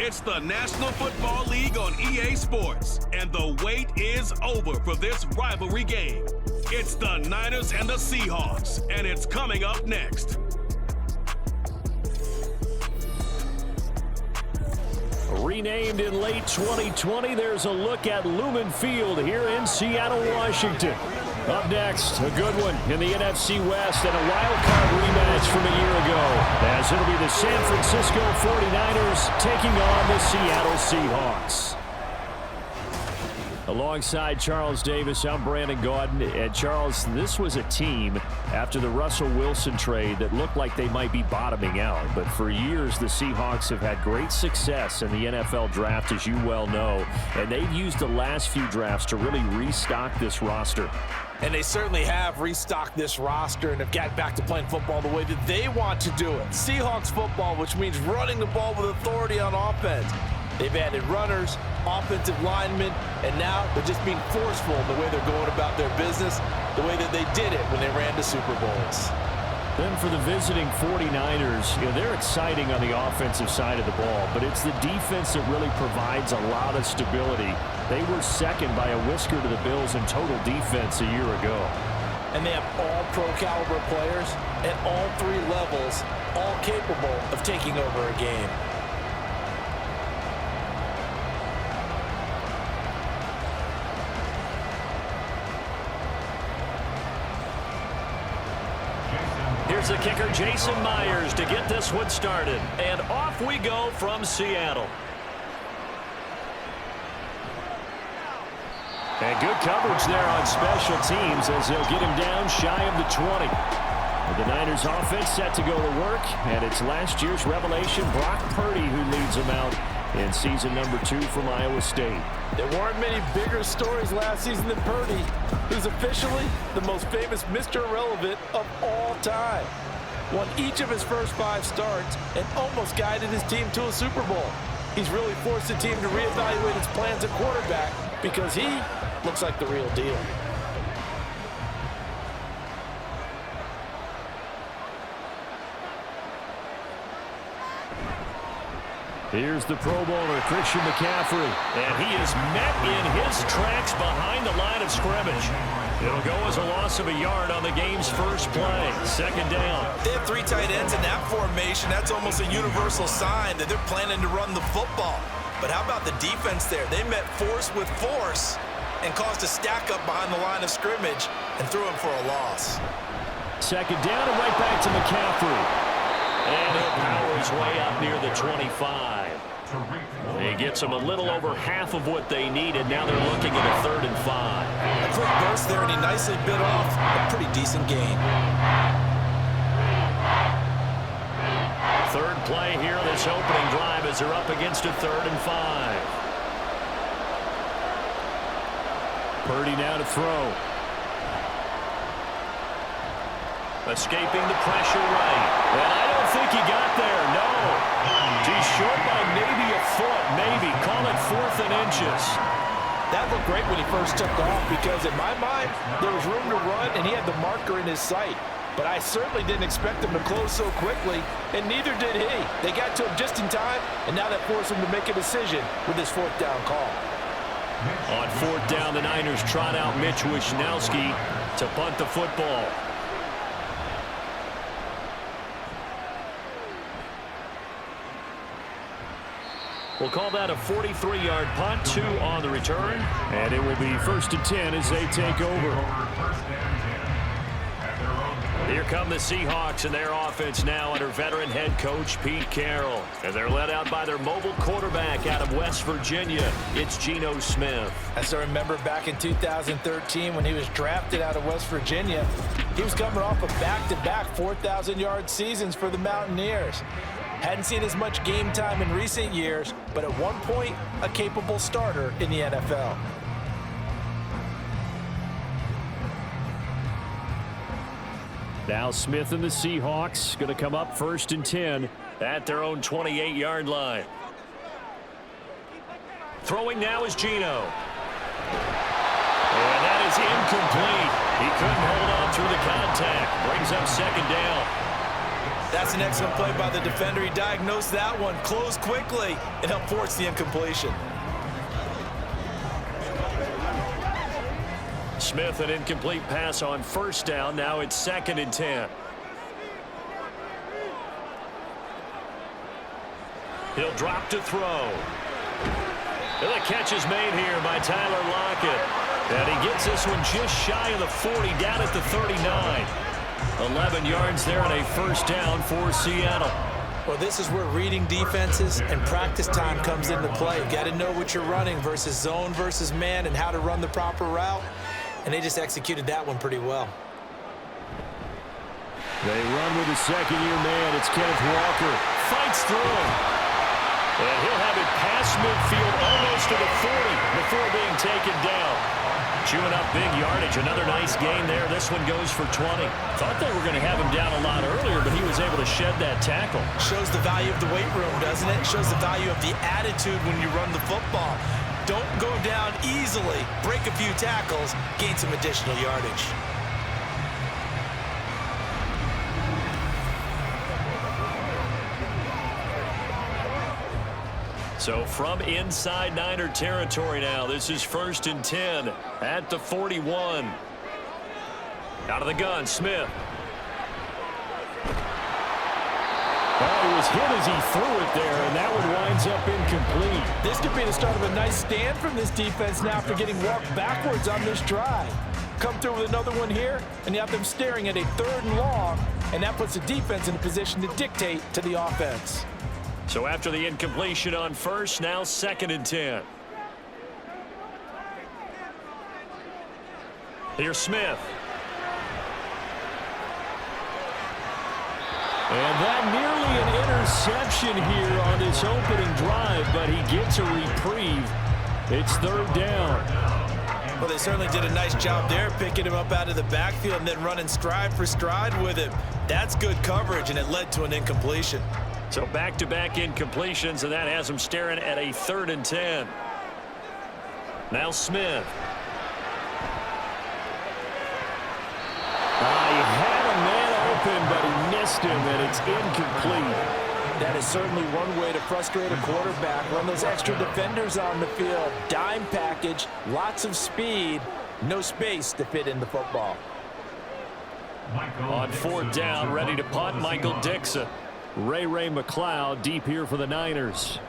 It's the National Football League on EA Sports, and the wait is over for this rivalry game. It's the Niners and the Seahawks, and it's coming up next. Renamed in late 2020, there's a look at Lumen Field here in Seattle, Washington. Up next, a good one in the NFC West and a wild card rematch from a year ago, as it'll be the San Francisco 49ers taking on the Seattle Seahawks. Alongside Charles Davis, I'm Brandon Gaudin. And Charles, this was a team after the Russell Wilson trade that looked like they might be bottoming out. But for years, the Seahawks have had great success in the NFL draft, as you well know. And they've used the last few drafts to really restock this roster. And they certainly have restocked this roster and have gotten back to playing football the way that they want to do it. Seahawks football, which means running the ball with authority on offense. They've added runners, offensive linemen, and now they're just being forceful in the way they're going about their business, the way that they did it when they ran to Super Bowls. Then for the visiting 49ers, they're exciting on the offensive side of the ball, but it's the defense that really provides a lot of stability. They were second by a whisker to the Bills in total defense a year ago. And they have all pro-caliber players at all three levels, all capable of taking over a game. Here's the kicker, Jason Myers, to get this one started. And off we go from Seattle. And good coverage there on special teams as they'll get him down shy of the 20. The Niners offense set to go to work, and it's last year's revelation, Brock Purdy, who leads them out in season number 2 from Iowa State. There weren't many bigger stories last season than Purdy, who's officially the most famous Mr. Irrelevant of all time. Won each of his first 5 starts and almost guided his team to a Super Bowl. He's really forced the team to reevaluate its plans at quarterback because he looks like the real deal. Here's the Pro Bowler, Christian McCaffrey, and he is met in his tracks behind the line of scrimmage. It'll go as a loss of a yard on the game's first play. Second down. They have 3 tight ends in that formation. That's almost a universal sign that they're planning to run the football. But how about the defense there? They met force with force and caused a stack up behind the line of scrimmage and threw him for a loss. Second down and right back to McCaffrey. And he'll power his way up near the 25. He gets them a little over half of what they needed. Now they're looking at a 3rd and 5. A quick burst there, and he nicely bit off a pretty decent gain. Third play here, this opening drive, as they're up against a 3rd and 5. Purdy now to throw. Escaping the pressure right. And I don't think he got there, no. He's short by maybe a foot, maybe. Call it 4th and inches. That looked great when he first took off because in my mind, there was room to run and he had the marker in his sight. But I certainly didn't expect him to close so quickly, and neither did he. They got to him just in time, and now that forced him to make a decision with his 4th down call. On 4th down, the Niners trot out Mitch Wishnowski to punt the football. We'll call that a 43-yard punt, 2 on the return. And it will be 1st and 10 as they take over. Here come the Seahawks and their offense now under veteran head coach Pete Carroll. And they're led out by their mobile quarterback out of West Virginia. It's Geno Smith. As I remember back in 2013 when he was drafted out of West Virginia, he was coming off of back-to-back 4,000-yard seasons for the Mountaineers. Hadn't seen as much game time in recent years, but at one point, a capable starter in the NFL. Now Smith and the Seahawks going to come up 1st and 10 at their own 28-yard line. Throwing now is Geno. And that is incomplete. He couldn't hold on through the contact. Brings up 2nd down. That's an excellent play by the defender. He diagnosed that one, closed quickly, and helped force the incompletion. Smith, an incomplete pass on first down. Now it's 2nd and 10. He'll drop to throw. And the catch is made here by Tyler Lockett. And he gets this one just shy of the 40, down at the 39. 11 yards there and a first down for Seattle. Well, this is where reading defenses and practice time comes into play. You got to know what you're running versus zone versus man and how to run the proper route. And they just executed that one pretty well. They run with a second-year man. It's Kenneth Walker. Fights through him. And he'll have it past midfield almost to the 40 before being taken down. Chewing up big yardage. Another nice gain there. This one goes for 20. Thought they were going to have him down a lot earlier, but he was able to shed that tackle. Shows the value of the weight room, doesn't it? Shows the value of the attitude when you run the football. Don't go down easily. Break a few tackles. Gain some additional yardage. So from inside Niner territory now, this is 1st and 10 at the 41. Out of the gun, Smith. Well, he was hit as he threw it there, and that one winds up incomplete. This could be the start of a nice stand from this defense now after getting walked backwards on this drive. Come through with another one here, and you have them staring at a 3rd and long, and that puts the defense in a position to dictate to the offense. So after the incompletion on first, now 2nd and 10. Here's Smith. And that nearly an interception here on this opening drive, but he gets a reprieve. It's 3rd down. Well, they certainly did a nice job there, picking him up out of the backfield and then running stride for stride with him. That's good coverage, and it led to an incompletion. So back-to-back incompletions, and that has him staring at a 3rd and 10. Now Smith. He had a man open, but he missed him, and it's incomplete. That is certainly one way to frustrate a quarterback. Run those extra defenders on the field. Dime package, lots of speed, no space to fit in the football. On 4th down, ready to punt, Michael Dixon. Ray McLeod deep here for the Niners.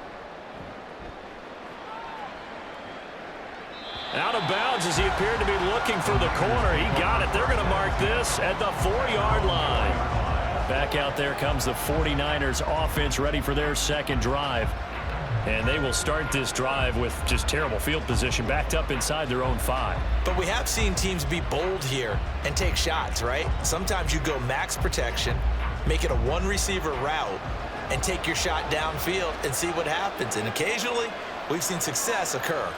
Out of bounds as he appeared to be looking for the corner. He got it. They're going to mark this at the 4-yard line. Back out there comes the 49ers offense ready for their 2nd drive. And they will start this drive with just terrible field position, backed up inside their own 5. But we have seen teams be bold here and take shots, right? Sometimes you go max protection, make it a one-receiver route, and take your shot downfield and see what happens. And occasionally, we've seen success occur.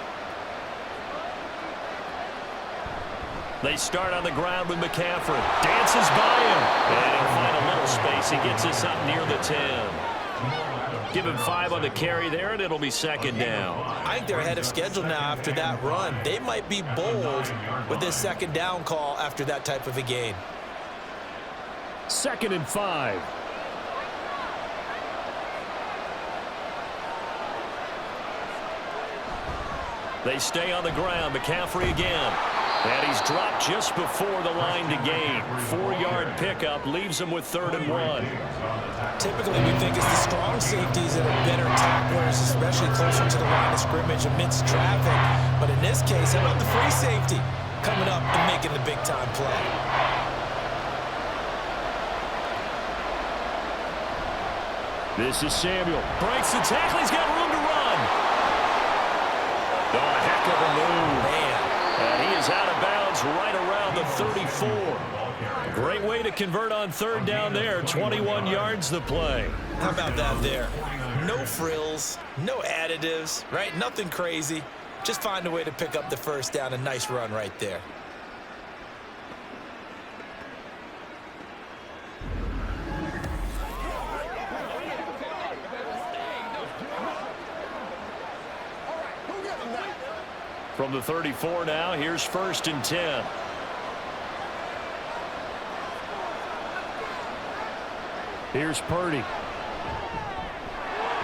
They start on the ground with McCaffrey. Dances by him. And he'll find a little space. He gets this up near the 10. Give him 5 on the carry there, and it'll be 2nd down. I think they're ahead of schedule now after that run. They might be bold with this 2nd down call after that type of a gain. 2nd and 5. They stay on the ground. McCaffrey again. And he's dropped just before the line to gain. 4-yard pickup leaves him with 3rd and 1. Typically, we think it's the strong safeties that are better tacklers, especially closer to the line of scrimmage amidst traffic. But in this case, how about the free safety coming up and making the big-time play? This is Samuel. Breaks the tackle. He's got room to run. Oh, a heck of a move. Man. And he is out of bounds right around the 34. Great way to convert on 3rd down there. 21 yards the play. How about that there? No frills, no additives, right? Nothing crazy. Just find a way to pick up the 1st down. A nice run right there. From the 34 now, here's 1st and 10. Here's Purdy.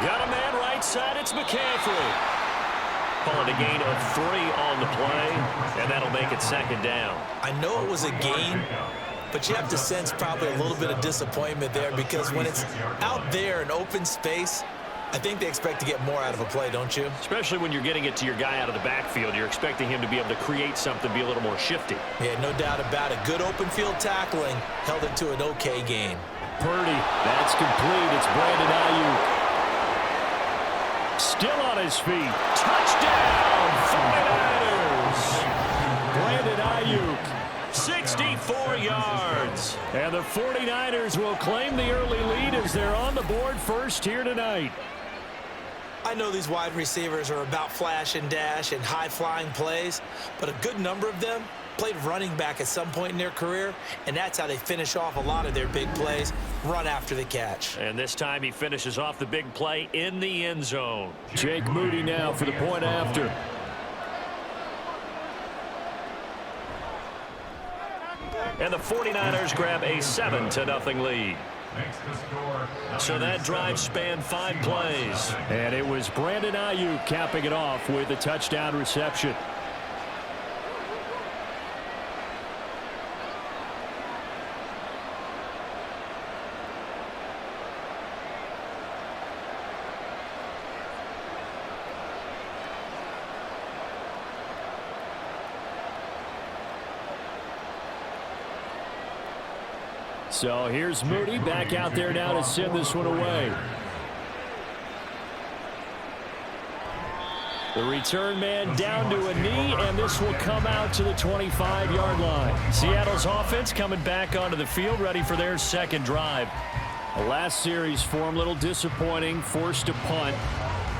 Got a man right side. It's McCaffrey. Call it a gain of 3 on the play, and that'll make it second down. I know it was a gain, but you have to sense probably a little bit of disappointment there because when it's out there in open space, I think they expect to get more out of a play, don't you? Especially when you're getting it to your guy out of the backfield. You're expecting him to be able to create something, be a little more shifty. Yeah, no doubt about it. Good open field tackling held it to an okay gain. Purdy, that's complete. It's Brandon Ayuk. Still on his feet. Touchdown, 49ers. Brandon Ayuk, 64 yards. And the 49ers will claim the early lead as they're on the board first here tonight. I know these wide receivers are about flash and dash and high-flying plays, but a good number of them played running back at some point in their career, and that's how they finish off a lot of their big plays, run after the catch. And this time he finishes off the big play in the end zone. Jake Moody now for the point after. And the 49ers grab a 7-0 lead. So that drive spanned 5 plays. And it was Brandon Ayuk capping it off with a touchdown reception. So here's Moody back out there now to send this one away. The return man down to a knee, and this will come out to the 25-yard line. Seattle's offense coming back onto the field, ready for their second drive. The last series for them, a little disappointing, forced to punt.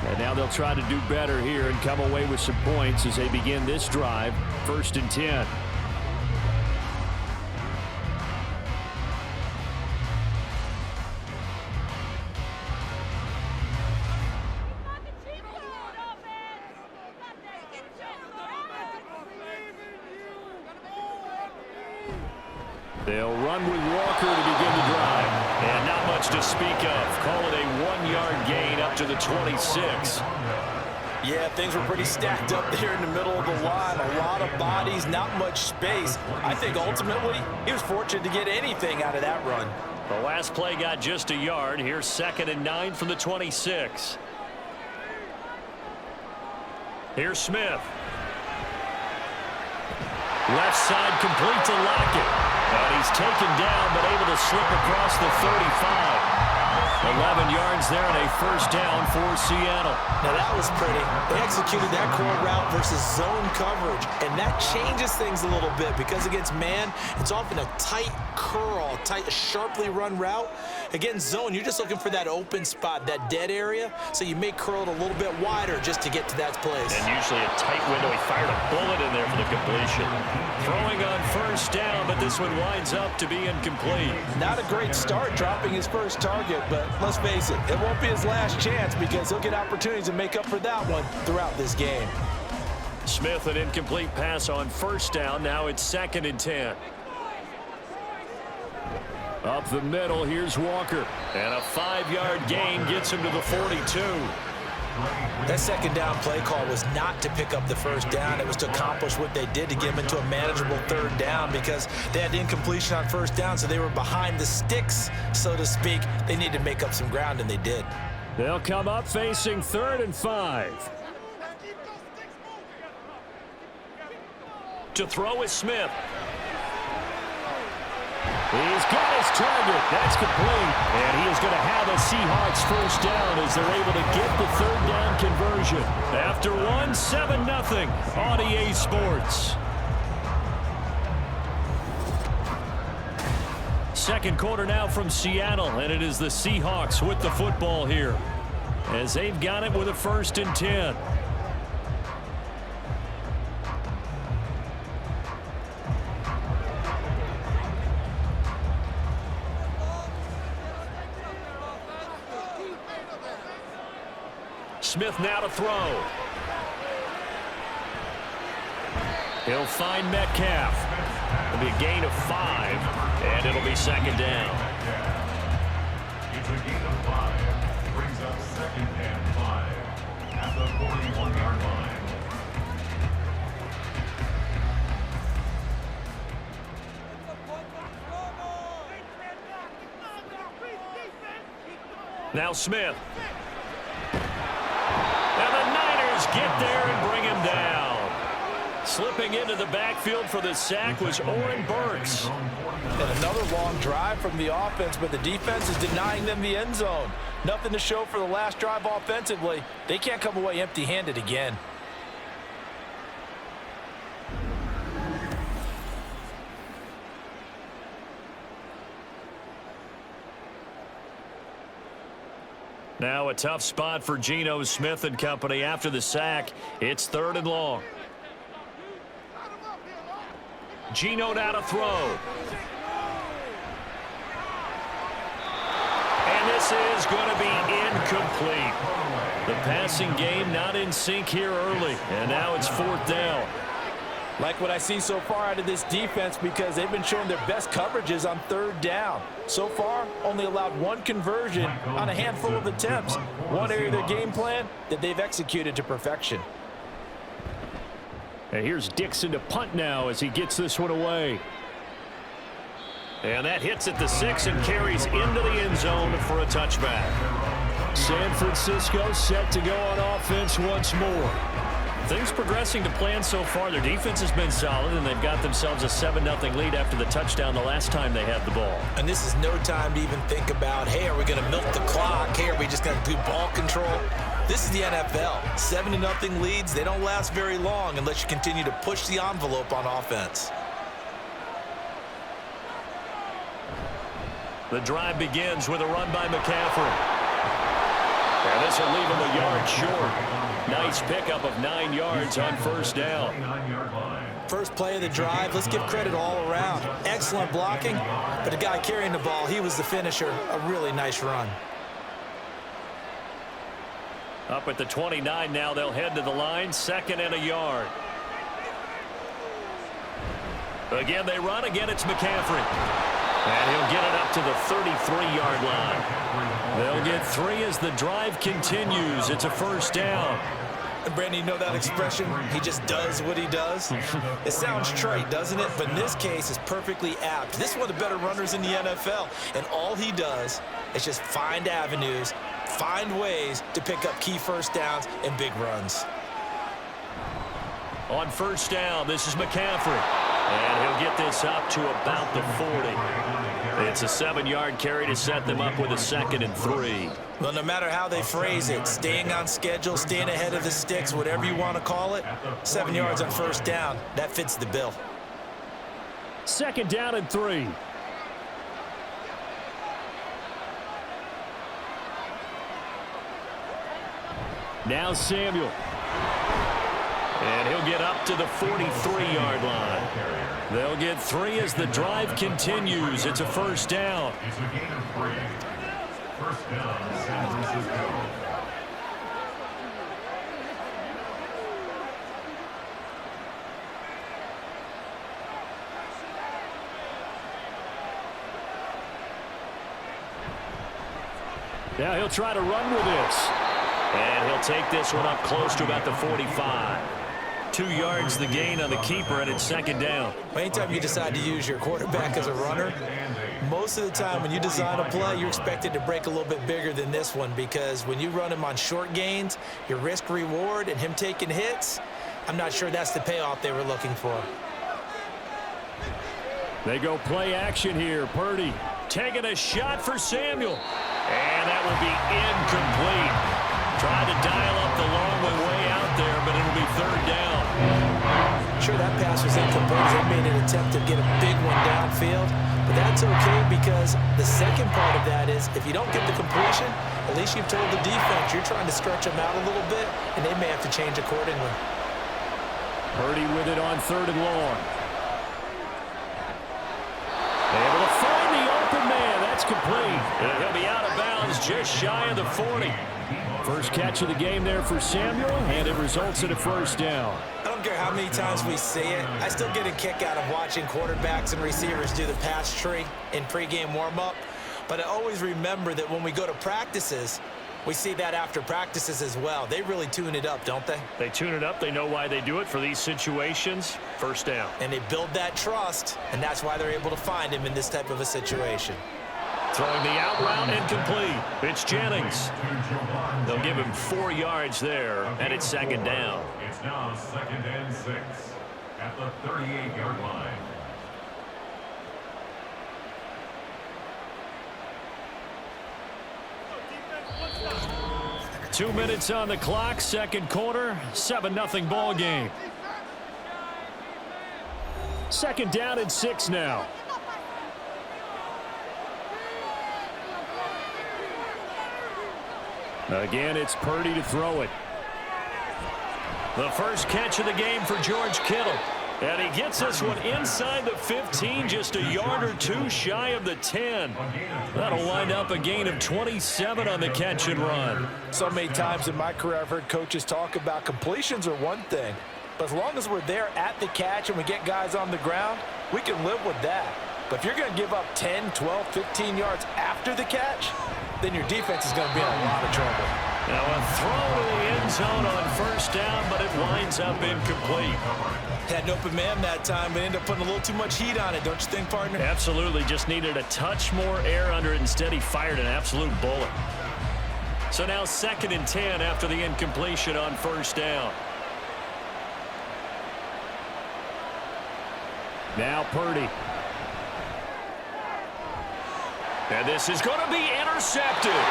And now they'll try to do better here and come away with some points as they begin this drive, 1st and 10. They'll run with Walker to begin the drive. And not much to speak of. Call it a 1-yard gain up to the 26. Yeah, things were pretty stacked up there in the middle of the line. A lot of bodies, not much space. I think ultimately he was fortunate to get anything out of that run. The last play got just a yard. Here's 2nd and 9 from the 26. Here's Smith. Left side complete to Lockett. And he's taken down, but able to slip across the 35. 11 yards there and a 1st down for Seattle. Now that was pretty. They executed that curl route versus zone coverage, and that changes things a little bit because against man, it's often a tight curl, tight, sharply run route. Against zone, you're just looking for that open spot, that dead area, so you may curl it a little bit wider just to get to that place. And usually a tight window. He fired a bullet in there for the completion. Throwing on 1st down, but this one winds up to be incomplete. Not a great start dropping his first target, but let's face it, it won't be his last chance because he'll get opportunities to make up for that one throughout this game. Smith, an incomplete pass on 1st down. Now it's 2nd and 10. Up the middle, here's Walker. And a 5-yard gain gets him to the 42. That 2nd down play call was not to pick up the 1st down. It was to accomplish what they did to get him into a manageable 3rd down because they had incompletion on 1st down, so they were behind the sticks, so to speak. They needed to make up some ground, and they did. They'll come up facing 3rd and 5. To throw is Smith. He's got his target. That's complete. And he is going to have a Seahawks 1st down as they're able to get the 3rd down conversion. After 7-0 on EA Sports. Second quarter now from Seattle, and it is the Seahawks with the football here as they've got it with a 1st and 10. Smith now to throw. He'll find Metcalf. It'll be a gain of 5, and it'll be 2nd down. It's a gain of 5. Brings up 2nd and 5 at the 41-yard line. Now Smith. And the Niners get there and bring him down. Slipping into the backfield for the sack was Oren Burks. And another long drive from the offense, but the defense is denying them the end zone. Nothing to show for the last drive offensively. They can't come away empty-handed again. Now a tough spot for Geno Smith and company after the sack. It's 3rd and long. Geno now to throw. And this is going to be incomplete. The passing game not in sync here early. And now it's 4th down. Like what I see so far out of this defense because they've been showing their best coverages on 3rd down. So far, only allowed 1 conversion on a handful of attempts. One area of their game plan that they've executed to perfection. And here's Dixon to punt now as he gets this one away. And that hits at the 6 and carries into the end zone for a touchback. San Francisco set to go on offense once more. Things progressing to plan so far. Their defense has been solid, and they've got themselves a 7-0 lead after the touchdown the last time they had the ball. And this is no time to even think about, hey, are we going to milk the clock? Hey, are we just going to do ball control? This is the NFL. 7-0 leads, they don't last very long unless you continue to push the envelope on offense. The drive begins with a run by McCaffrey. And this will leave him a yard short. Nice pickup of 9 yards on 1st down. First play of the drive, let's give credit all around. Excellent blocking, but the guy carrying the ball, he was the finisher. A really nice run. Up at the 29 now, they'll head to the line, 2nd and a yard. Again, they run. Again, it's McCaffrey. And he'll get it up to the 33-yard line. They'll get 3 as the drive continues. It's a 1st down. And Brandon, you know that expression? He just does what he does. It sounds trite, doesn't it? But in this case, it's perfectly apt. This is one of the better runners in the NFL. And all he does is just find avenues, find ways to pick up key 1st downs and big runs. On 1st down, this is McCaffrey. And he'll get this up to about the 40. It's a 7-yard carry to set them up with a 2nd and 3. Well, no matter how they phrase it, staying on schedule, staying ahead of the sticks, whatever you want to call it, 7 yards on 1st down, that fits the bill. 2nd down and 3. Now Samuel. And he'll get up to the 43-yard line. They'll get 3 as the drive continues. It's a 1st down. It's a gain of 3. 1st down, San Francisco. Now he'll try to run with this. And he'll take this one up close to about the 45. 2 yards the gain on the keeper, and it's 2nd down. Anytime you decide to use your quarterback as a runner, most of the time when you design a play, you're expected to break a little bit bigger than this one because when you run him on short gains, your risk-reward and him taking hits, I'm not sure that's the payoff they were looking for. They go play action here. Purdy Taking a shot for Samuel. And that will be incomplete. Tried to dial up the long way out there, but it'll be 3rd down. Sure, that pass was incomplete. They made an attempt to get a big one downfield, but that's okay because the second part of that is if you don't get the completion, at least you've told the defense you're trying to stretch them out a little bit, and they may have to change accordingly. Purdy with it on 3rd and long. Able to find the open man. That's complete. And he'll be out of bounds just shy of the 40. First catch of the game there for Samuel, and it results in a 1st down. I don't care how many times we say it, I still get a kick out of watching quarterbacks and receivers do the pass tree in pregame warm-up. But I always remember that when we go to practices, we see that after practices as well. They really tune it up, don't they? They tune it up. They know why they do it for these situations. First down. And they build that trust, and that's why they're able to find him in this type of a situation. Throwing the out route incomplete. It's Jennings. They'll give him 4 yards there, and it's second down. It's now 2nd and 6 at the 38-yard line. Two minutes on the clock, second quarter, 7-0 ball game. Second down and 6 now. Again, it's Purdy to throw it. The first catch of the game for George Kittle. And he gets this one inside the 15, just a yard or two shy of the 10. That'll wind up a gain of 27 on the catch and run. So many times in my career I've heard coaches talk about completions are one thing, but as long as we're there at the catch and we get guys on the ground, we can live with that. But if you're going to give up 10, 12, 15 yards after the catch, then your defense is going to be in a lot of trouble. Now a throw to the end zone on first down, but it winds up incomplete. Had an open man that time, but ended up putting a little too much heat on it, don't you think, partner? Absolutely, just needed a touch more air under it. Instead, he fired an absolute bullet. So now 2nd and 10 after the incompletion on first down. Now Purdy. And this is going to be intercepted.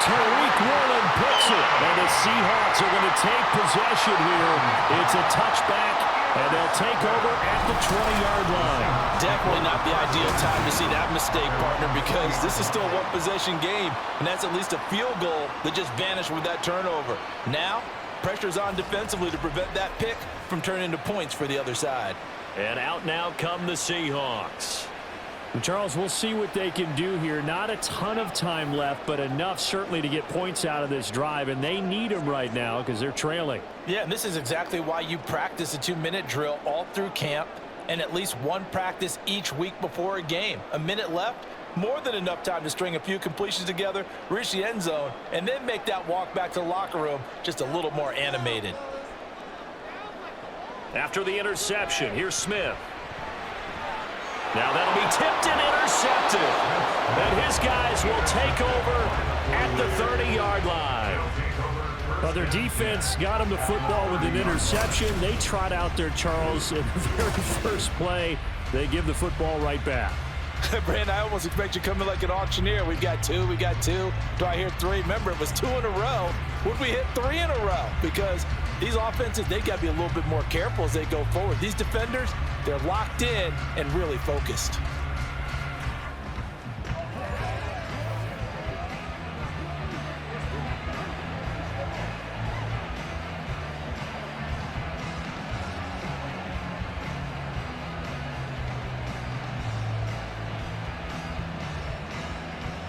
Tariq Woolen picks it, and the Seahawks are going to take possession here. It's a touchback, and they'll take over at the 20-yard line. Definitely not the ideal time to see that mistake, partner, because this is still a one-possession game, and that's at least a field goal that just vanished with that turnover. Now, pressure's on defensively to prevent that pick from turning into points for the other side. And out now come the Seahawks. Charles, we'll see what they can do here. Not a ton of time left, but enough certainly to get points out of this drive, and they need them right now because they're trailing. Yeah, and this is exactly why you practice a 2-minute drill all through camp and at least one practice each week before a game. A minute left, more than enough time to string a few completions together, reach the end zone, and then make that walk back to the locker room just a little more animated. After the interception, here's Smith. Now that'll be tipped and intercepted. And his guys will take over at the 30-yard line. Well, their defense got him the football with an interception. They trot out there, Charles, in the very first play. They give the football right back. Brandon, I almost expect you coming like an auctioneer. We got two. Do I hear 3? Remember, it was 2 in a row. Would we hit 3 in a row? Because these offenses, they got to be a little bit more careful as they go forward. These defenders, they're locked in and really focused.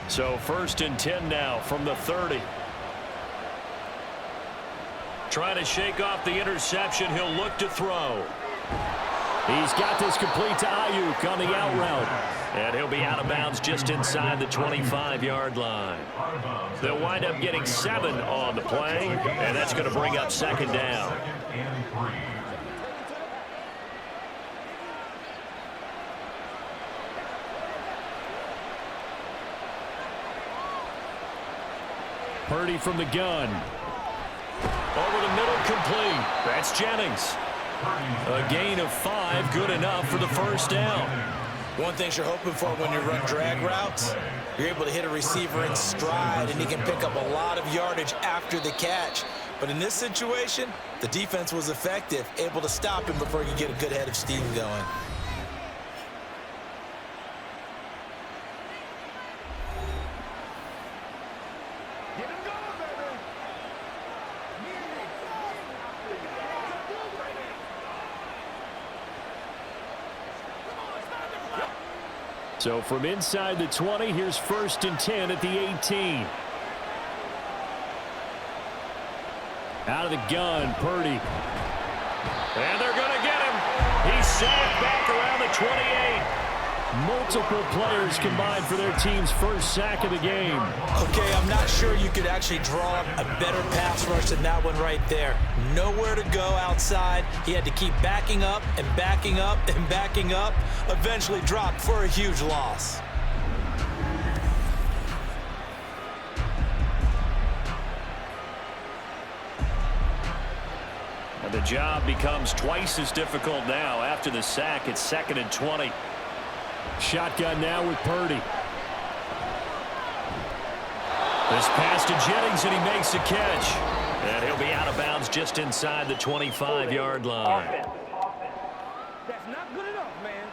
So 1st and 10 now from the 30. Trying to shake off the interception. He'll look to throw. He's got this complete to Ayuk on the out route. And he'll be out of bounds just inside the 25-yard line. They'll wind up getting 7 on the play, and that's going to bring up 2nd down. Purdy from the gun. Over the middle, complete. That's Jennings. A gain of 5, good enough for the first down. One thing you're hoping for when you run drag routes, you're able to hit a receiver in stride, and he can pick up a lot of yardage after the catch. But in this situation, the defense was effective, able to stop him before he could get a good head of steam going. So from inside the 20, here's 1st and 10 at the 18. Out of the gun, Purdy. And they're going to get him. He's sacked back around the 28. Multiple players combined for their team's first sack of the game. Okay, I'm not sure you could actually draw up a better pass rush than that one right there. Nowhere to go outside. He had to keep backing up and backing up and backing up. Eventually dropped for a huge loss. And the job becomes twice as difficult now after the sack. It's 2nd and 20. Shotgun now with Purdy. This pass to Jennings, and he makes the catch. And he'll be out of bounds just inside the 25-yard line. That's not good enough, man.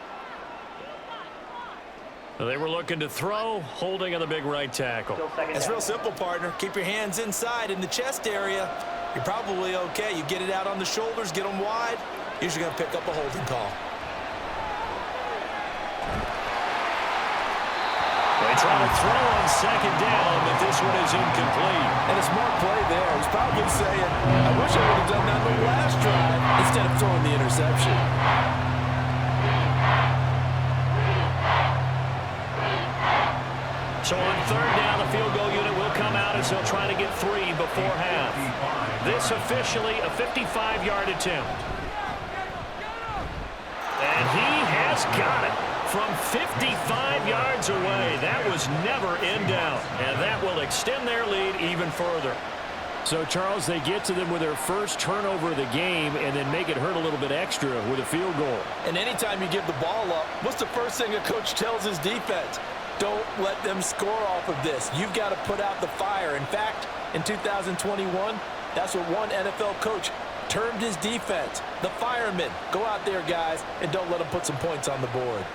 They were looking to throw, holding on the big right tackle. It's real simple, partner. Keep your hands inside in the chest area. You're probably okay. You get it out on the shoulders, get them wide. Usually going to pick up a holding call. They try to throw on 2nd down, but this one is incomplete. And a smart play there. He's probably saying, I wish I would have done that on the last drive instead of throwing the interception. So on 3rd down, the field goal unit will come out as they'll try to get 3 before half. This officially a 55-yard attempt. And he has got it from 55 yards away. That was never in doubt, and that will extend their lead even further. So, Charles, they get to them with their first turnover of the game and then make it hurt a little bit extra with a field goal. And anytime you give the ball up, what's the first thing a coach tells his defense? Don't let them score off of this. You've got to put out the fire. In fact, in 2021, that's what one NFL coach termed his defense, the firemen. Go out there, guys, and don't let them put some points on the board.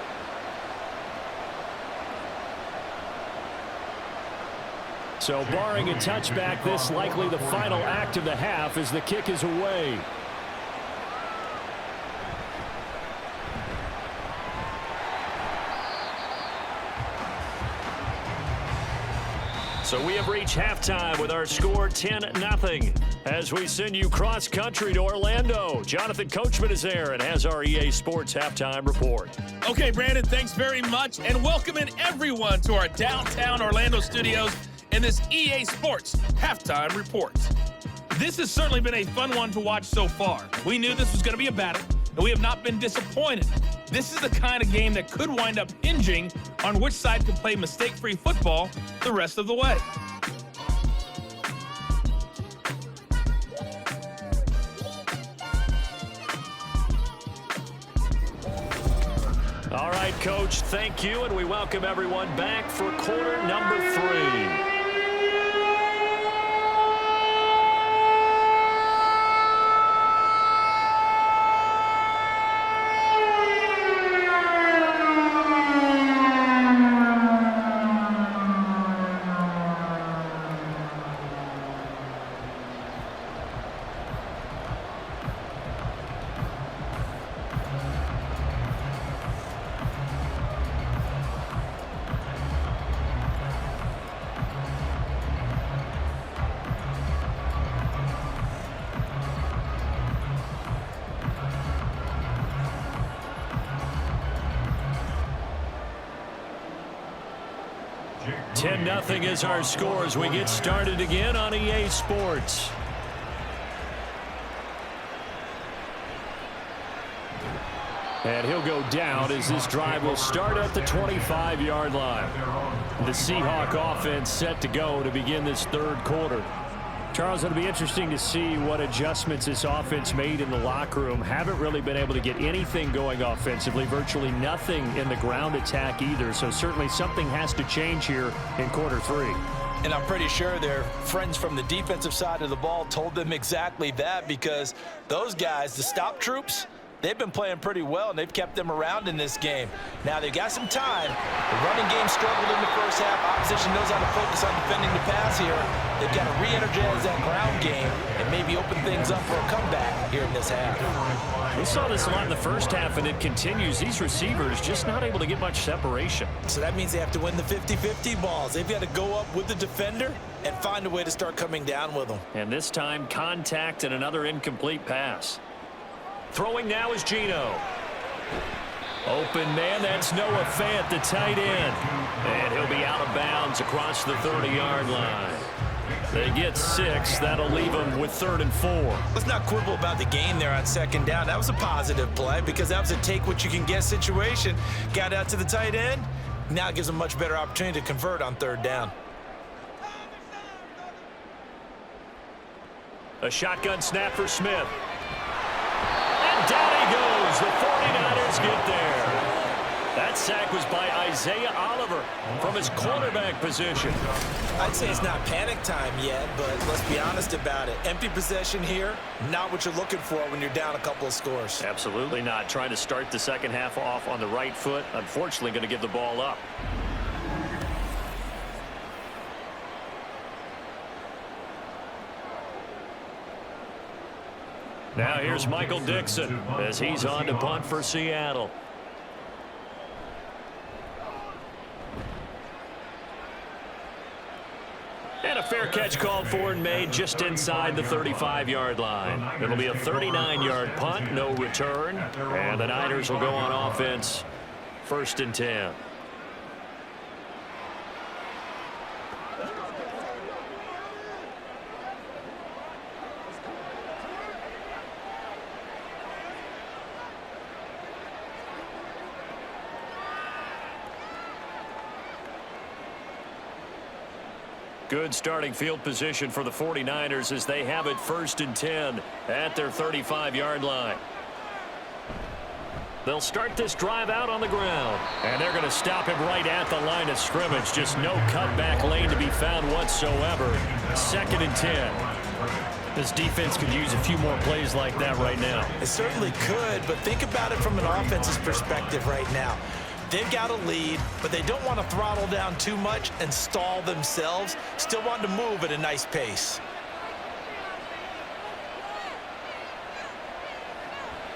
So barring a touchback, this likely the final act of the half as the kick is away. So we have reached halftime with our score 10-0 as we send you cross-country to Orlando. Jonathan Coachman is there and has our EA Sports halftime report. Okay, Brandon, thanks very much, and welcoming everyone to our downtown Orlando studios in this EA Sports halftime report. This has certainly been a fun one to watch so far. We knew this was going to be a battle, and we have not been disappointed. This is the kind of game that could wind up hinging on which side can play mistake-free football the rest of the way. All right, Coach, thank you, and we welcome everyone back for quarter number 3. Nothing is our score as we get started again on EA Sports. And he'll go down as this drive will start at the 25-yard line. The Seahawk offense set to go to begin this 3rd quarter. Charles, it'll be interesting to see what adjustments this offense made in the locker room. Haven't really been able to get anything going offensively, virtually nothing in the ground attack either. So certainly something has to change here in quarter 3. And I'm pretty sure their friends from the defensive side of the ball told them exactly that, because those guys, the stop troops, they've been playing pretty well, and they've kept them around in this game. Now, they've got some time. The running game struggled in the first half. Opposition knows how to focus on defending the pass here. They've got to re-energize that ground game and maybe open things up for a comeback here in this half. We saw this a lot in the first half, and it continues. These receivers just not able to get much separation. So that means they have to win the 50-50 balls. They've got to go up with the defender and find a way to start coming down with them. And this time, contact and another incomplete pass. Throwing now is Geno. Open man, that's Noah Fant, the tight end. And he'll be out of bounds across the 30-yard line. They get 6. That'll leave them with 3rd and 4. Let's not quibble about the gain there on 2nd down. That was a positive play because that was a take-what-you-can-get situation. Got out to the tight end. Now it gives them a much better opportunity to convert on 3rd down. A shotgun snap for Smith. And down he goes. The 49ers get there. That sack was by Isaiah Oliver from his quarterback position. I'd say it's not panic time yet, but let's be honest about it. Empty possession here, not what you're looking for when you're down a couple of scores. Absolutely not. Trying to start the second half off on the right foot. Unfortunately, going to give the ball up. Now here's Michael Dixon as he's on to punt for Seattle. And a fair catch called for and made just inside the 35-yard line. It'll be a 39-yard punt, no return. And the Niners will go on offense, 1st and 10. Good starting field position for the 49ers as they have it 1st and 10 at their 35-yard line. They'll start this drive out on the ground. And they're going to stop him right at the line of scrimmage. Just no cutback lane to be found whatsoever. 2nd and 10. This defense could use a few more plays like that right now. It certainly could, but think about it from an offense's perspective right now. They've got a lead, but they don't want to throttle down too much and stall themselves. Still want to move at a nice pace.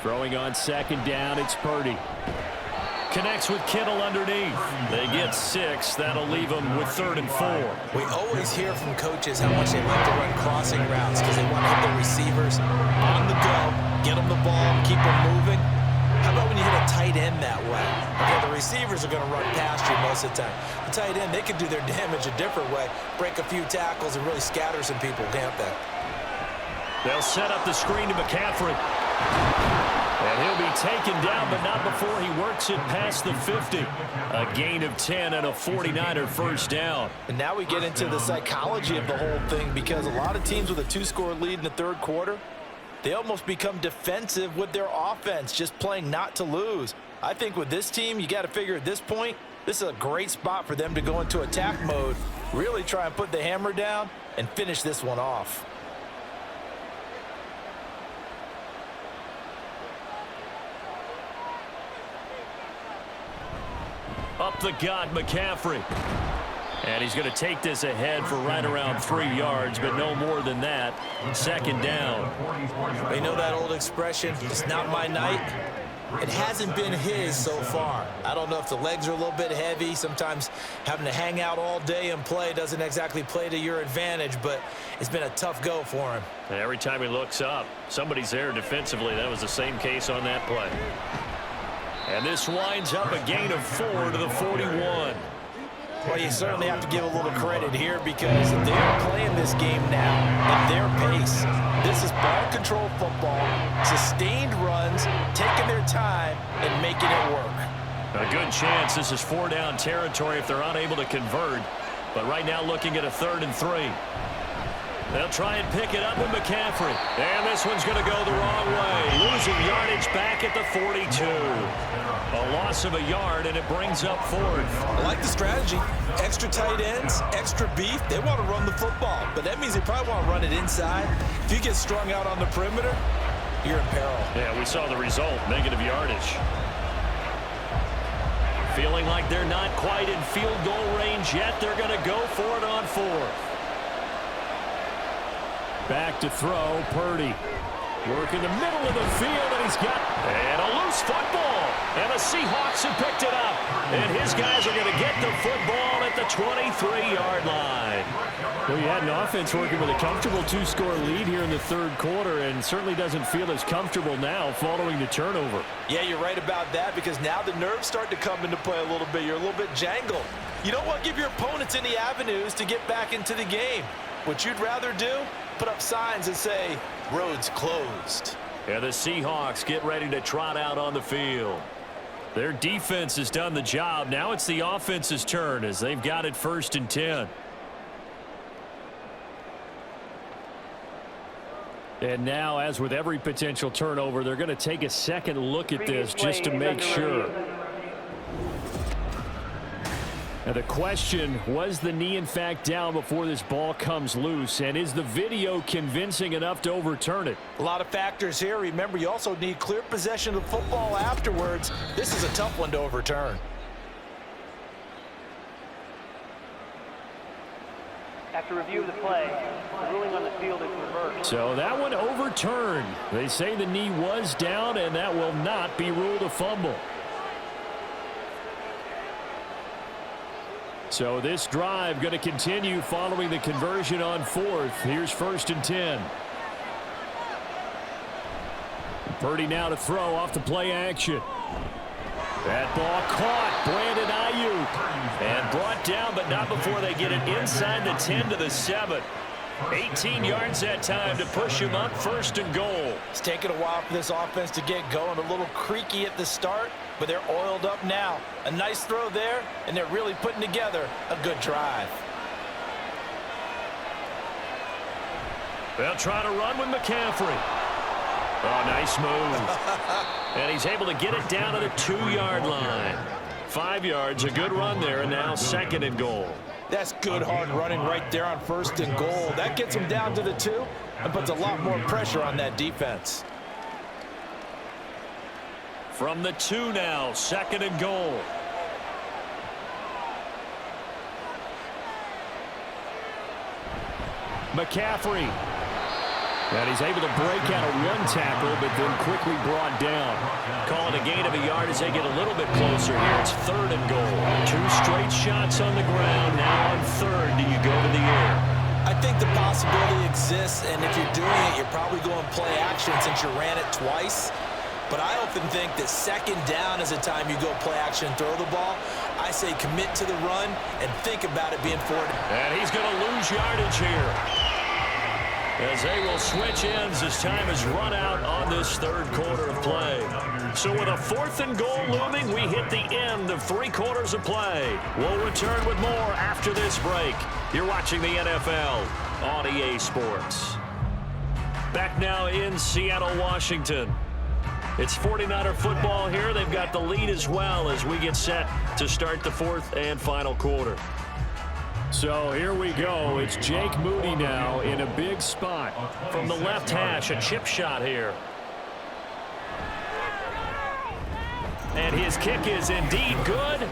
Throwing on 2nd down, it's Purdy. Connects with Kittle underneath. They get 6. That'll leave them with 3rd and 4. We always hear from coaches how much they like to run crossing routes because they want to hit the receivers on the go, get them the ball, keep them moving. How about when you hit a tight end that way? Okay, the receivers are going to run past you most of the time. The tight end, they can do their damage a different way, break a few tackles and really scatter some people, can't they? They'll set up the screen to McCaffrey. And he'll be taken down, but not before he works it past the 50. A gain of 10 and a 49er 1st down. And now we get into the psychology of the whole thing because a lot of teams with a 2-score lead in the 3rd quarter, they almost become defensive with their offense, just playing not to lose. I think with this team, you got to figure at this point, this is a great spot for them to go into attack mode, really try and put the hammer down and finish this one off. Up the gut, McCaffrey. And he's going to take this ahead for right around 3 yards, but no more than that. 2nd down. You know that old expression, it's not my night? It hasn't been his so far. I don't know if the legs are a little bit heavy. Sometimes having to hang out all day and play doesn't exactly play to your advantage, but it's been a tough go for him. And every time he looks up, somebody's there defensively. That was the same case on that play. And this winds up a gain of 4 to the 41. Well, you certainly have to give a little credit here because they're playing this game now at their pace. This is ball control football, sustained runs, taking their time and making it work. A good chance this is 4-down territory if they're unable to convert. But right now looking at a 3rd and 3. They'll try and pick it up with McCaffrey. And this one's going to go the wrong way. Losing yardage back at the 42. A loss of a yard, and it brings up 4th. I like the strategy. Extra tight ends, extra beef. They want to run the football, but that means they probably want to run it inside. If you get strung out on the perimeter, you're in peril. Yeah, we saw the result, negative yardage. Feeling like they're not quite in field goal range yet. They're going to go for it on 4th. Back to throw, Purdy. Work in the middle of the field, and he's got a loose football. And the Seahawks have picked it up. And his guys are going to get the football at the 23-yard line. Well, you had an offense working with a comfortable 2-score lead here in the third quarter, and certainly doesn't feel as comfortable now following the turnover. Yeah, you're right about that, because now the nerves start to come into play a little bit. You're a little bit jangled. You don't want to give your opponents any avenues to get back into the game. What you'd rather do, put up signs and say, roads closed. And the Seahawks get ready to trot out on the field. Their defense has done the job. Now it's the offense's turn as they've got it 1st and 10. And now, as with every potential turnover, they're going to take a second look at this just to make sure. And the question, was the knee in fact down before this ball comes loose? And is the video convincing enough to overturn it? A lot of factors here. Remember, you also need clear possession of the football afterwards. This is a tough one to overturn. After review of the play, the ruling on the field is reversed. So that one overturned. They say the knee was down, and that will not be ruled a fumble. So this drive going to continue following the conversion on 4th. Here's 1st and 10. Purdy now to throw off the play action. That ball caught. Brandon Ayuk. And brought down, but not before they get it inside the 10 to the 7. 18 yards that time to push him up 1st and goal. It's taken a while for this offense to get going. A little creaky at the start, but they're oiled up now. A nice throw there, and they're really putting together a good drive. They'll try to run with McCaffrey. Oh, nice move. And he's able to get it down to the 2-yard line. 5 yards, a good run there, and now 2nd and goal. That's good hard running right there on 1st and goal. That gets them down to the 2 and puts a lot more pressure on that defense. From the 2 now, 2nd and goal. McCaffrey. And he's able to break out of one tackle, but then quickly brought down. Calling a gain of a yard as they get a little bit closer here. It's 3rd and goal. 2 straight shots on the ground. Now on 3rd, do you go to the air? I think the possibility exists, and if you're doing it, you're probably going play action since you ran it twice. But I often think that 2nd down is the time you go play action and throw the ball. I say commit to the run and think about it being forward. And he's going to lose yardage here, as they will switch ends as time has run out on this 3rd quarter of play. So with a 4th and goal looming, we hit the end of 3 quarters of play. We'll return with more after this break. You're watching the NFL on EA Sports. Back now in Seattle, Washington. It's 49er football here. They've got the lead as well as we get set to start the 4th and final quarter. So here we go. It's Jake Moody now in a big spot. From the left hash, a chip shot here. And his kick is indeed good.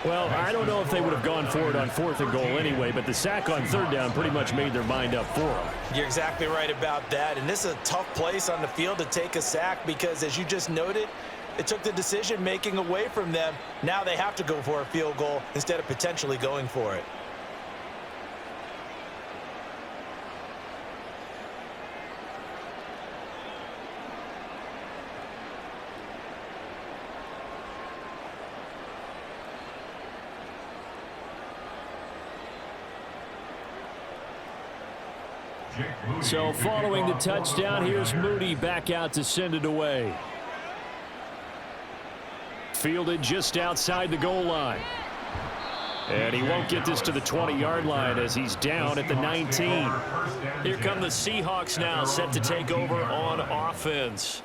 Well, I don't know if they would have gone for it on 4th and goal anyway, but the sack on 3rd down pretty much made their mind up for them. You're exactly right about that. And this is a tough place on the field to take a sack because, as you just noted, it took the decision-making away from them. Now they have to go for a field goal instead of potentially going for it. So following the touchdown, here's Moody back out to send it away. Fielded just outside the goal line. And he won't get this to the 20-yard line as he's down at the 19. Here come the Seahawks now, set to take over on offense.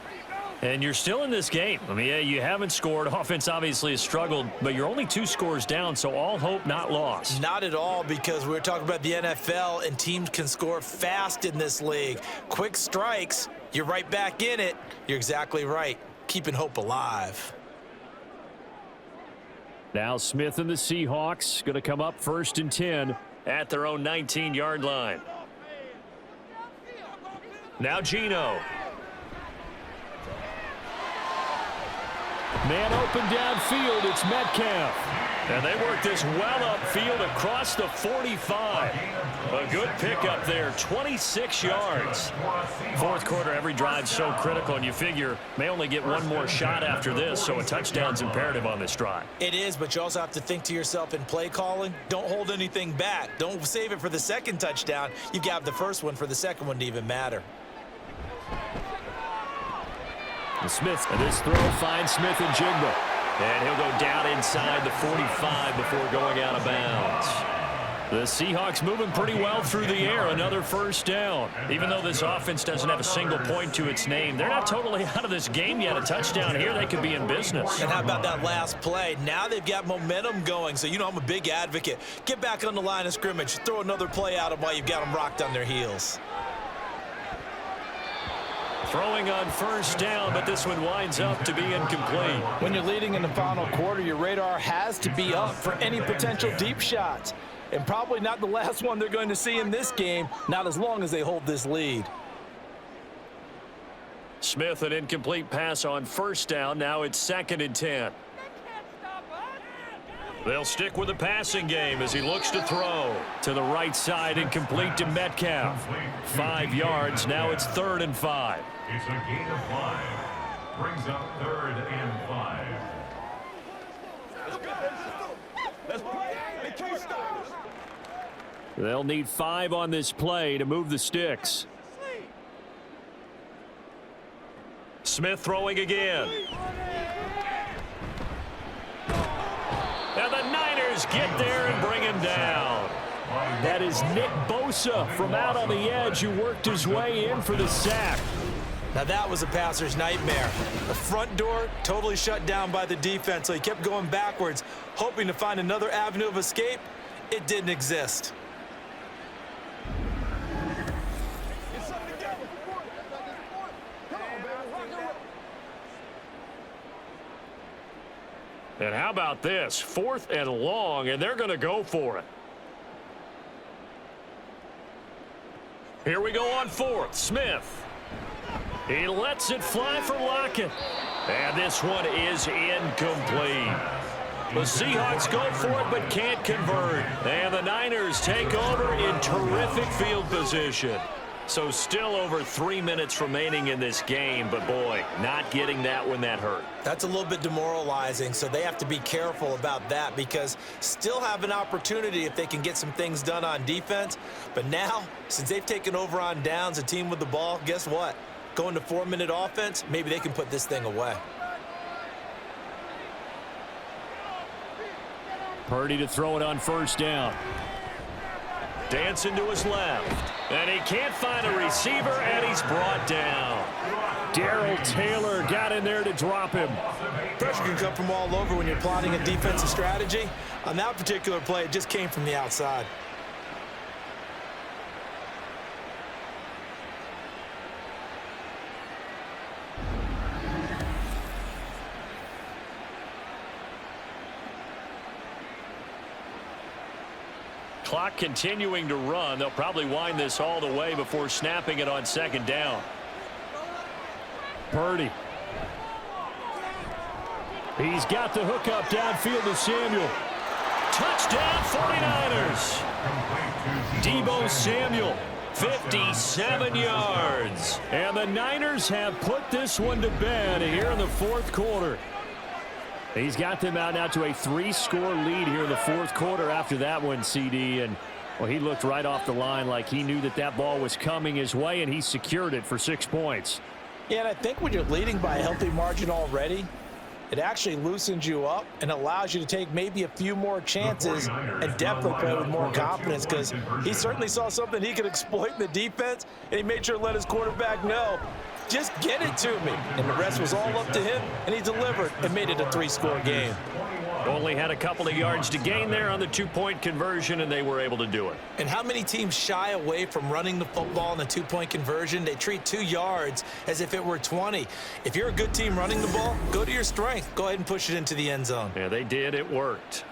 And you're still in this game. I mean, yeah, you haven't scored. Offense obviously has struggled, but you're only 2 scores down, so all hope not lost. Not at all, because we're talking about the NFL, and teams can score fast in this league. Quick strikes, you're right back in it. You're exactly right. Keeping hope alive. Now Smith and the Seahawks going to come up 1st and 10 at their own 19-yard line. Now Geno. Man open downfield, it's Metcalf. And they work this well upfield across the 45. A good pickup there, 26 yards. Fourth quarter, every drive's so critical, and you figure may only get one more shot after this, so a touchdown's imperative on this drive. It is, but you also have to think to yourself in play calling, don't hold anything back. Don't save it for the second touchdown. You've got the first one for the second one to even matter. And Smith, and this throw finds Smith and Jigba. And he'll go down inside the 45 before going out of bounds. The Seahawks moving pretty well through the air. Another first down. Even though this offense doesn't have a single point to its name, they're not totally out of this game yet. A touchdown here, they could be in business. And how about that last play? Now they've got momentum going, so you know I'm a big advocate. Get back on the line of scrimmage. Throw another play at them while you've got them rocked on their heels. Throwing on first down, but this one winds up to be incomplete. When you're leading in the final quarter, your radar has to be up for any potential deep shots. And probably not the last one they're going to see in this game, not as long as they hold this lead. Smith, an incomplete pass on first down. Now it's 2nd and 10. They'll stick with the passing game as he looks to throw. To the right side and complete to Metcalf. 5 yards. Now it's 3rd and 5. It's a gain of 5. Brings up 3rd and 5. They'll need 5 on this play to move the sticks. Smith throwing again. And the Niners get there and bring him down. That is Nick Bosa from out on the edge who worked his way in for the sack. Now that was a passer's nightmare. The front door totally shut down by the defense, so he kept going backwards, hoping to find another avenue of escape. It didn't exist. And how about this? 4th and long, and they're going to go for it. Here we go on 4th. Smith. He lets it fly for Lockett. And this one is incomplete. The Seahawks go for it but can't convert. And the Niners take over in terrific field position. So still over 3 minutes remaining in this game, but boy, not getting that when that hurt. That's a little bit demoralizing, so they have to be careful about that because still have an opportunity if they can get some things done on defense. But now, since they've taken over on downs, a team with the ball, guess what? Going to 4-minute offense, maybe they can put this thing away. Purdy to throw it on first down. Dancing to his left. And he can't find a receiver, and he's brought down. Darrell Taylor got in there to drop him. Pressure can come from all over when you're plotting a defensive strategy. On that particular play, it just came from the outside. Clock continuing to run. They'll probably wind this all the way before snapping it on 2nd down. Purdy. He's got the hookup downfield to Samuel. Touchdown 49ers. Deebo Samuel. 57 yards. And the Niners have put this one to bed here in the 4th quarter. He's got them out now to a 3-score lead here in the 4th quarter after that one, CD. And, well, he looked right off the line like he knew that that ball was coming his way, and he secured it for 6 points. Yeah, and I think when you're leading by a healthy margin already, it actually loosens you up and allows you to take maybe a few more chances and definitely play with more confidence because he certainly saw something he could exploit in the defense, and he made sure to let his quarterback know, just get it to me. And the rest was all up to him, and he delivered and made it a 3-score game. Only had a couple of yards to gain there on the 2-point conversion, and they were able to do it. And how many teams shy away from running the football in the 2-point conversion? They treat 2 yards as if it were 20. If you're a good team running the ball, go to your strength. Go ahead and push it into the end zone. Yeah, they did. It worked.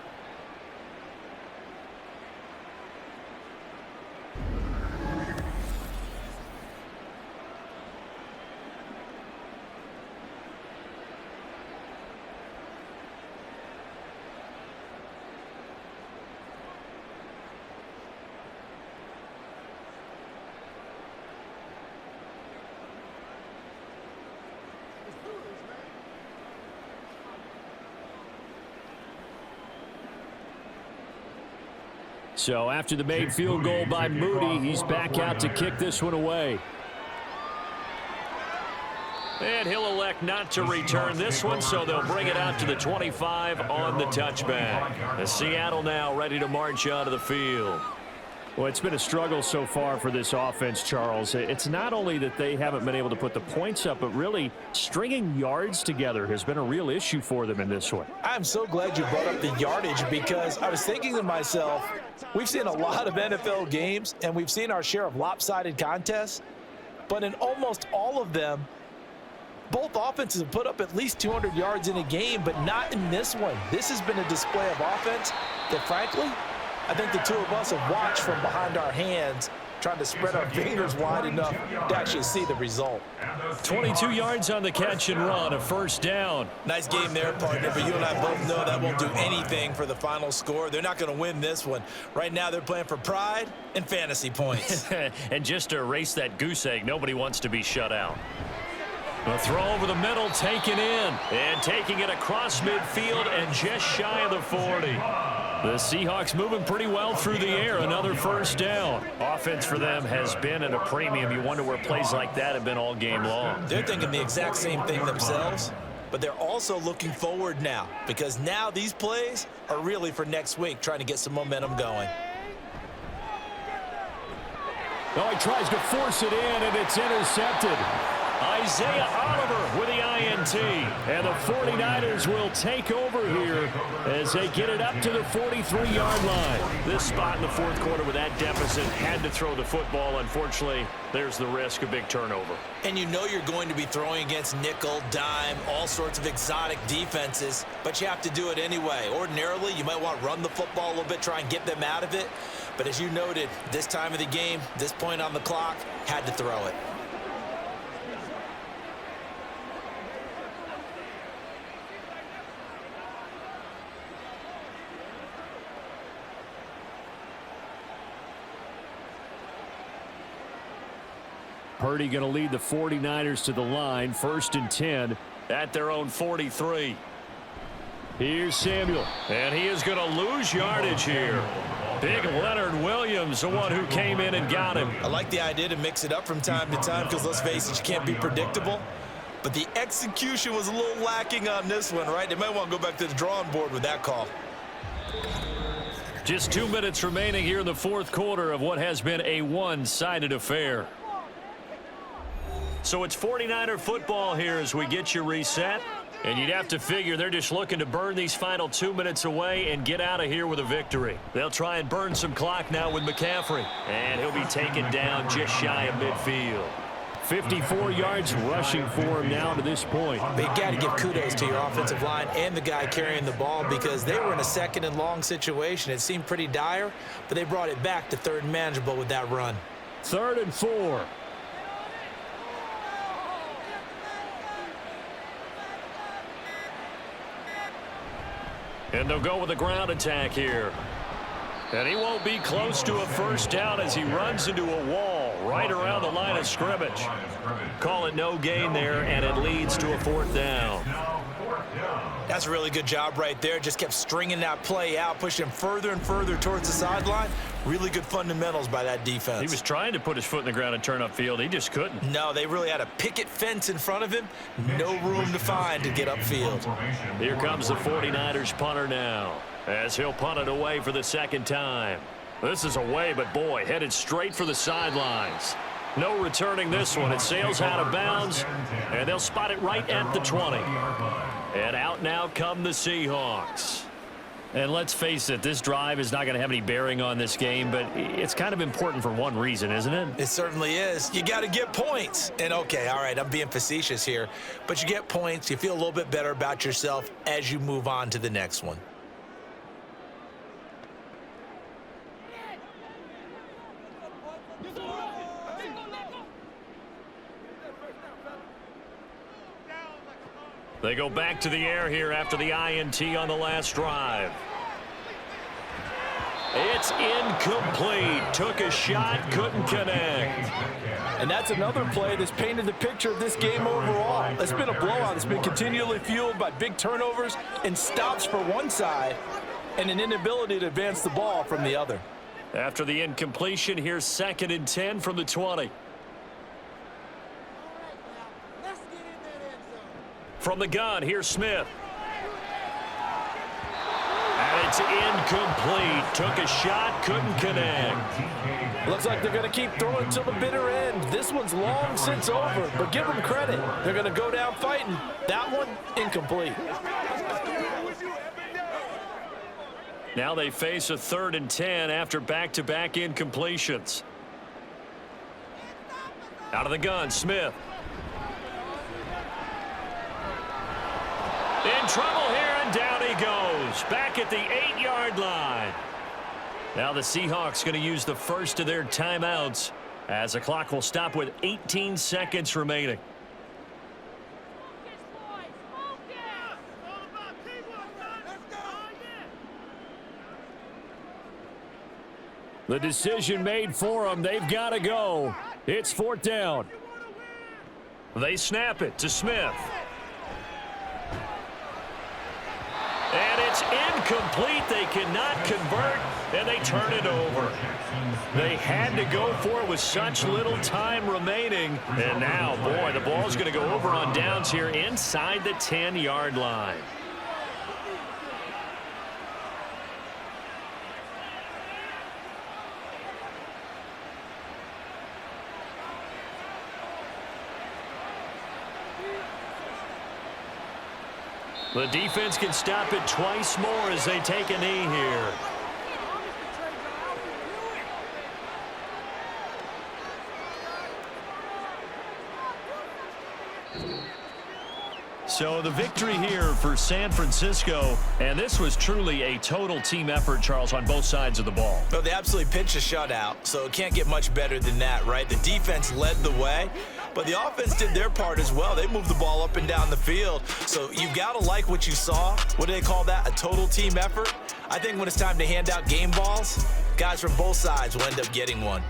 So after the made field goal by Moody, he's back out to kick this one away. And he'll elect not to return this one, so they'll bring it out to the 25 on the touchback. As Seattle now ready to march out of the field. Well, it's been a struggle so far for this offense, Charles. It's not only that they haven't been able to put the points up, but really stringing yards together has been a real issue for them in this one. I'm so glad you brought up the yardage, because I was thinking to myself, we've seen a lot of NFL games, and we've seen our share of lopsided contests, but in almost all of them, both offenses have put up at least 200 yards in a game, but not in this one. This has been a display of offense that, frankly, I think the two of us have watched from behind our hands, trying to spread our fingers wide enough to actually see the result. 22 yards on the catch and run, a first down. Nice game there, partner, but you and I both know that won't do anything for the final score. They're not going to win this one. Right now, they're playing for pride and fantasy points. And just to erase that goose egg, nobody wants to be shut out. A throw over the middle, taken in, and taking it across midfield and just shy of the 40. The Seahawks moving pretty well through the air. Another first down. Offense for them has been at a premium. You wonder where plays like that have been all game long. They're thinking the exact same thing themselves, but they're also looking forward now, because now these plays are really for next week, trying to get some momentum going. Oh, he tries to force it in, and it's intercepted. Isaiah Oliver with the INT. And the 49ers will take over here as they get it up to the 43-yard line. This spot in the fourth quarter with that deficit, had to throw the football. Unfortunately, there's the risk of big turnover. And you know you're going to be throwing against nickel, dime, all sorts of exotic defenses, but you have to do it anyway. Ordinarily, you might want to run the football a little bit, try and get them out of it. But as you noted, this time of the game, this point on the clock, had to throw it. Purdy going to lead the 49ers to the line, 1st and 10 at their own 43. Here's Samuel. And he is going to lose yardage here. Big Leonard Williams, the one who came in and got him. I like the idea to mix it up from time to time, because let's face it, you can't be predictable. But the execution was a little lacking on this one, right? They might want to go back to the drawing board with that call. Just 2 minutes remaining here in the fourth quarter of what has been a one-sided affair. So it's 49er football here as we get you reset. And you'd have to figure they're just looking to burn these final 2 minutes away and get out of here with a victory. They'll try and burn some clock now with McCaffrey. And he'll be taken down just shy of midfield. 54 yards rushing for him now to this point. But you got to give kudos to your offensive line and the guy carrying the ball, because they were in a 2nd and long situation. It seemed pretty dire, but they brought it back to 3rd and manageable with that run. 3rd and 4. And they'll go with a ground attack here. And he won't be close to a first down as he runs into a wall right around the line of scrimmage. Call it no gain there, and it leads to a 4th down. That's a really good job right there. Just kept stringing that play out, pushing him further and further towards the sideline. Really good fundamentals by that defense. He was trying to put his foot in the ground and turn upfield. He just couldn't. No, they really had a picket fence in front of him. No room to find to get upfield. Here comes the 49ers punter now, as he'll punt it away for the 2nd time. This is away, but boy, headed straight for the sidelines. No returning this one. It sails out of bounds, and they'll spot it right at the 20. And out now come the Seahawks. And let's face it, this drive is not going to have any bearing on this game, but it's kind of important for one reason, isn't it? It certainly is. You got to get points. And okay, all right, I'm being facetious here, but you get points. You feel a little bit better about yourself as you move on to the next one. They go back to the air here after the INT on the last drive. It's incomplete. Took a shot, couldn't connect. And that's another play that's painted the picture of this game overall. It's been a blowout. It's been continually fueled by big turnovers and stops for one side and an inability to advance the ball from the other. After the incompletion, here's 2nd and 10 from the 20. From the gun, here's Smith. And it's incomplete. Took a shot, couldn't connect. Looks like they're going to keep throwing till the bitter end. This one's long since over, but give them credit. They're going to go down fighting. That one, incomplete. Now they face a 3rd and 10 after back-to-back incompletions. Out of the gun, Smith. In trouble here, and down he goes. Back at the 8-yard line. Now the Seahawks going to use the first of their timeouts as the clock will stop with 18 seconds remaining. The decision made for them. They've got to go. It's 4th down. They snap it to Smith. And it's incomplete. They cannot convert, and they turn it over. They had to go for it with such little time remaining. And now, boy, the ball's going to go over on downs here inside the 10-yard line. The defense can stop it twice more as they take a knee here. So the victory here for San Francisco, and this was truly a total team effort, Charles, on both sides of the ball. Well, they absolutely pitched a shutout, so it can't get much better than that, right? The defense led the way, but the offense did their part as well. They moved the ball up and down the field, so you've got to like what you saw. What do they call that? A total team effort? I think when it's time to hand out game balls, guys from both sides will end up getting one.